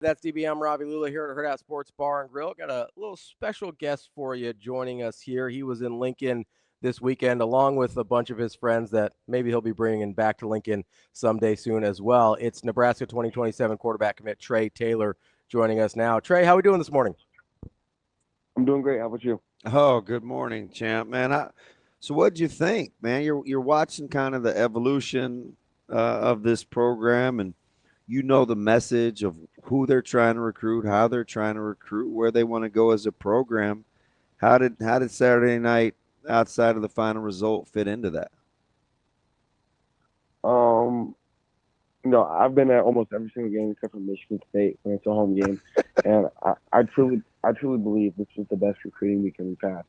That's DBM Ravi Lulla here at Hurrdat Sports Bar and Grill. Got a little special guest for you joining us here. He was in Lincoln this weekend along with a bunch of his friends that maybe he'll be bringing back to Lincoln someday soon as well. It's Nebraska 2027 quarterback commit Trae Taylor joining us now. Trae, how are we doing this morning? I'm doing great. How about you? Oh, good morning, champ, man. So what'd you think, man? You're watching kind of the evolution of this program, and you know the message of who they're trying to recruit, how they're trying to recruit, where they want to go as a program. How did Saturday night, outside of the final result, fit into that? Um, I've been at almost every single game except for Michigan State when it's a home game, and I truly believe this was the best recruiting weekend we've had.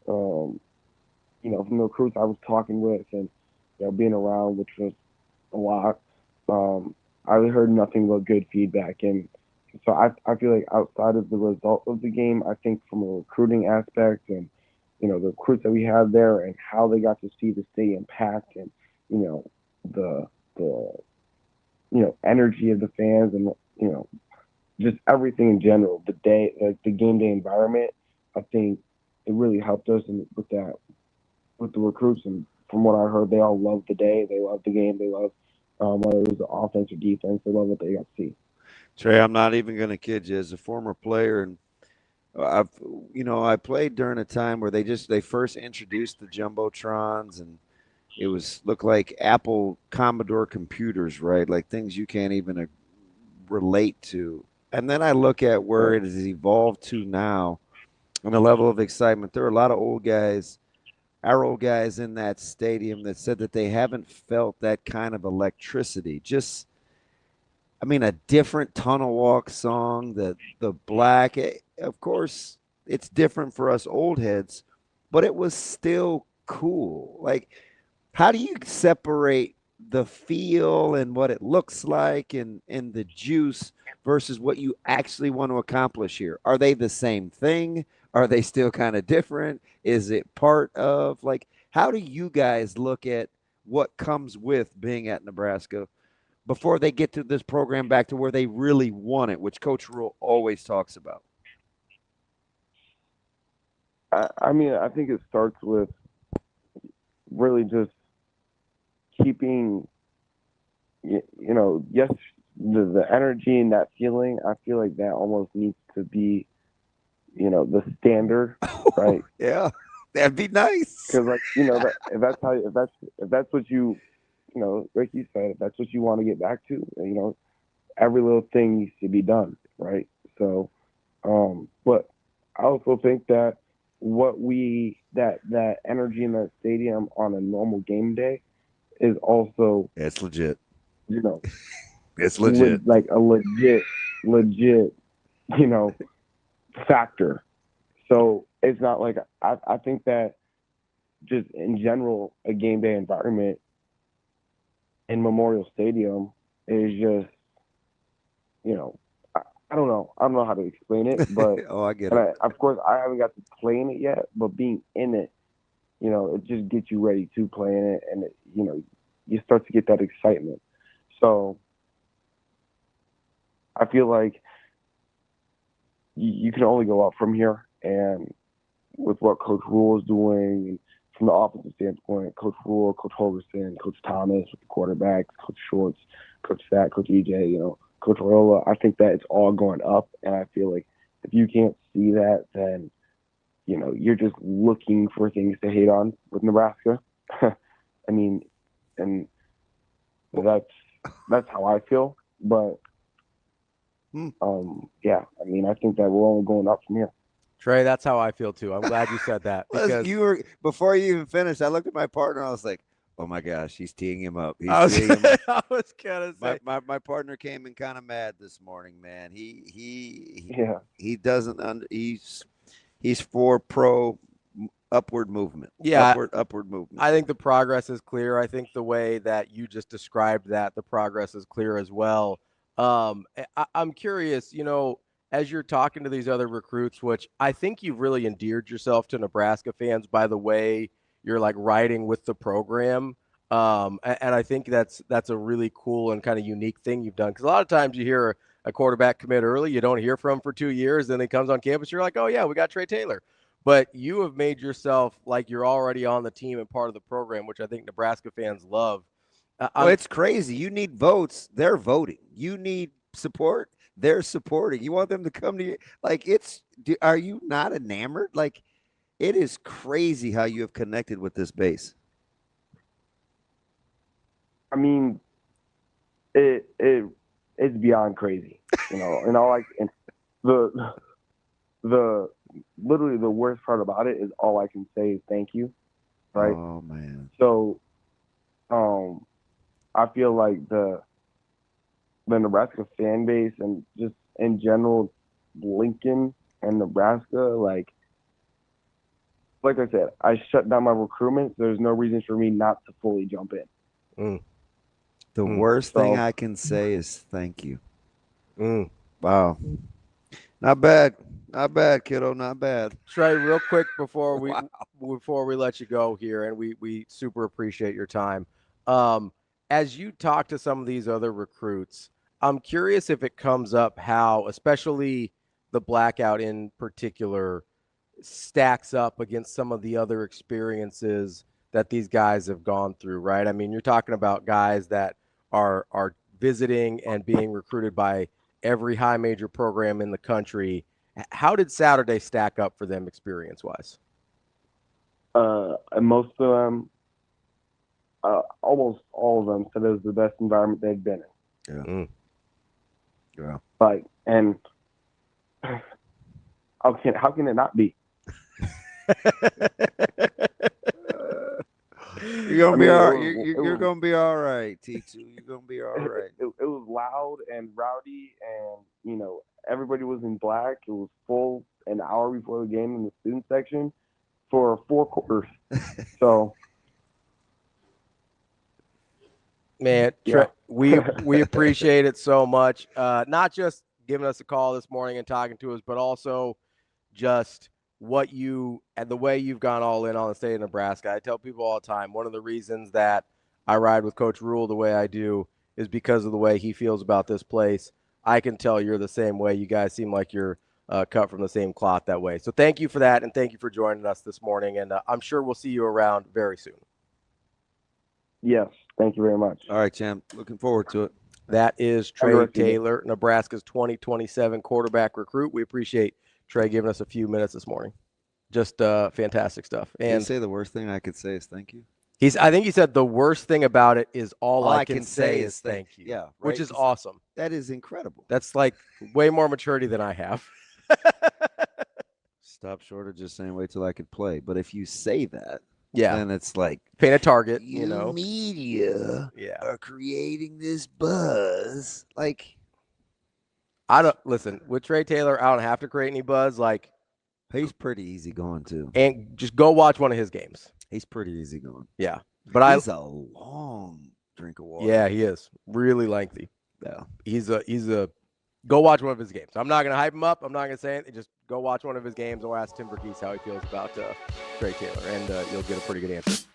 Um, from the recruits I was talking with and being around, which was a lot. I heard nothing but good feedback, and so I feel like outside of the result of the game, I think from a recruiting aspect and the recruits that we had there and how they got to see the stadium packed and you know the energy of the fans and just everything in general, the day, like the game day environment. I think it really helped us with that, with the recruits. And from what I heard, they all loved the day. They loved the game. They loved whether it was the offense or defense. They loved what they got to see. Trey, I'm not even going to kid you. As a former player, and I've, I played during a time where they first introduced the jumbotrons, and it was looked like Apple Commodore computers, right? Like things you can't even relate to. And then I look at where Right. it has evolved to now and the level of excitement. There are a lot of our old guys in that stadium that said that they haven't felt that kind of electricity. Just, I mean, a different tunnel walk song, the black, of course, it's different for us old heads, but it was still cool. Like, how do you separate the feel and what it looks like and the juice versus what you actually want to accomplish here? Are they the same thing? Are they still kind of different? Is it part of, like, how do you guys look at what comes with being at Nebraska before they get to this program back to where they really want it, which Coach Rhule always talks about? I mean, I think it starts with really just keeping, yes, the energy and that feeling. I feel like that almost needs to be, the standard, right? Yeah, that'd be nice. Because like that if that's what like you said, if that's what you want to get back to, every little thing needs to be done, right? So, but I also think that that energy in that stadium on a normal game day is also It's legit. you know It's legit. like a legit you know factor. So it's not like I think that just in general a game day environment in Memorial Stadium is just you know I don't know. I don't know how to explain it, but Oh, I get and it. of course I haven't got to play in it yet. But being in it, it just gets you ready to play in it, and you start to get that excitement. So I feel like you can only go up from here, and with what Coach Rhule is doing, and from the offensive standpoint, Coach Rhule, Coach Holgerson, Coach Thomas with the quarterbacks, Coach Schwartz, Coach Sack, Coach EJ, Coach Rolla. I think that it's all going up, and I feel like if you can't see that, then you're just looking for things to hate on with Nebraska. I mean, and that's how I feel. But Hmm. yeah, I mean, I think that we're only going up from here. Trae, that's how I feel too. I'm glad you said that because You were before you even finished. I looked at my partner. I was like, "Oh my gosh, he's teeing him up. He's I was teeing him up." I was gonna My say my partner came in kind of mad this morning, man. Yeah, He doesn't under he's for pro upward movement, yeah. upward movement. I think the progress is clear. I think the way that you just described that, the progress is clear as well. I'm curious, as you're talking to these other recruits, which I think you've really endeared yourself to Nebraska fans by the way you're like riding with the program. And I think that's a really cool and kind of unique thing you've done because a lot of times you hear a quarterback commit early. You don't hear from him for 2 years. Then he comes on campus. You're like, oh, yeah, we got Trae Taylor. But you have made yourself like you're already on the team and part of the program, which I think Nebraska fans love. Well, it's crazy. You need votes. They're voting. You need support. They're supporting. You want them to come to you. Like, are you not enamored? Like, it is crazy how you have connected with this base. I mean, it's beyond crazy, you know. And and the literally the worst part about it is all I can say is thank you, right? Oh man. So, I feel like the Nebraska fan base and just in general, Lincoln and Nebraska, like I said, I shut down my recruitment. So there's no reason for me not to fully jump in. The worst thing I can say is thank you. Wow. Not bad. Not bad, kiddo. Not bad. Trae, real quick before we let you go here, and we super appreciate your time. As you talk to some of these other recruits, I'm curious if it comes up how, especially the blackout in particular, stacks up against some of the other experiences that these guys have gone through, right? I mean, you're talking about guys that are visiting and being recruited by every high major program in the country. How did Saturday stack up for them experience-wise? Most of them, almost all of them, said it was the best environment they'd been in. Yeah. Like, and how can it not be? You're gonna be all right. You're gonna be all right, T2. You're gonna be all right. It was loud and rowdy, and you know everybody was in black. It was full an hour before the game in the student section for 4 quarters. So, man, we appreciate it so much. Not just giving us a call this morning and talking to us, but also just what you and the way you've gone all in on the state of Nebraska. I tell people all the time, one of the reasons that I ride with Coach Rhule the way I do is because of the way he feels about this place. I can tell you're the same way. You guys seem like you're cut from the same cloth that way. So thank you for that, and thank you for joining us this morning. And I'm sure we'll see you around very soon. Yes, thank you very much. All right, champ. Looking forward to it. That is Trae Taylor, Nebraska's 2027 quarterback recruit. We appreciate Trae giving us a few minutes this morning. Just fantastic stuff. And Did you say the worst thing I could say is thank you? I think he said the worst thing about it is all I can say is thank you. Yeah, right? Which is awesome. That is incredible. That's like way more maturity than I have. Stop short of just saying wait till I could play. But if you say that, yeah, then it's like paint a target. You know, media are creating this buzz. Like, I don't listen with Trae Taylor. I don't have to create any buzz. Like, he's pretty easy going too. And just go watch one of his games. He's pretty easy going. Yeah, but he's a long drink of water. Yeah, he is really lengthy. Yeah, he's a. Go watch one of his games. I'm not gonna hype him up. I'm not gonna say anything. Just go watch one of his games or ask Tim Verghese how he feels about Trae Taylor, and you'll get a pretty good answer.